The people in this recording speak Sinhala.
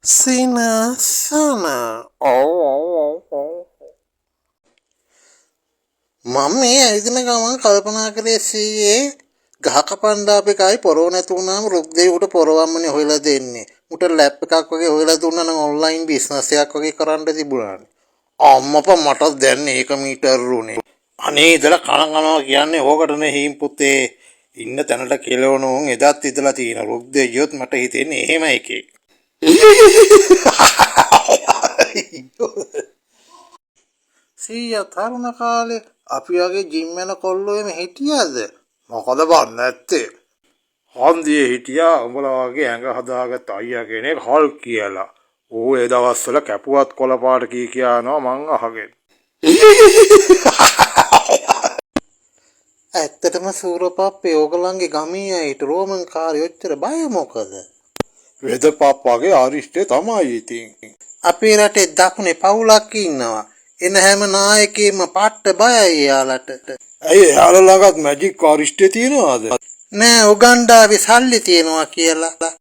Sinasana. මම මේ ඇවිදින ගමන් කල්පනා කරේ සීයේ ගහක පණ්ඩාපිකයි පොරව නැති වුණාම රුක්දේවට පොරවම්මනේ හොයලා දෙන්නේ. උට ලැප් එකක් වගේ හොයලා දුන්නා නම් ඔන්ලයින් බිස්නස් එකක් වගේ කරන්න තිබුණානේ. අම්මපා මට දැන් ඒක මීටර් රුනේ. අනේ ඉතලා කනවා කියන්නේ ඕකටනේ හීම් පුතේ. ඉන්න තැනට කෙලවන උන් එදත් ඉතලා තියෙන රුක්දේයියොත් මට හිතෙන්නේ එහෙම එකේ. සීයා තරුණ කාලේ අපි වගේ ජිම් යන කොල්ලෝ එමෙ හිටියද? මොකද බන් නැත්තේ. හන්දියේ හිටියා උඹලා වගේ ඇඟ හදාගත්ත අයියා කෙනෙක් හල් කියලා. ඌ ඒ දවස්වල කැපුවත් කොළපාට කී කියනවා මං අහගෙන. ඇත්තටම සූරපප්පේ ඕගලන්ගේ ගමේ අයිට රෝමන් කාර්යය ඔච්චර බය මොකද? වෙදපප්පාගේ අරිෂ්ටේ තමයි ඉතින්. අපේ රටේ දකුණේ පවුලක් ඉන්නවා. එන හැම නායකයෙක්ම පට්ට බයයි එයාලට. ඇයි එයාලා ළඟත් මැජික් අරිෂ්ටේ තියනවාද? නෑ උගන්ඩාවේ සල්ලි තියනවා කියලා.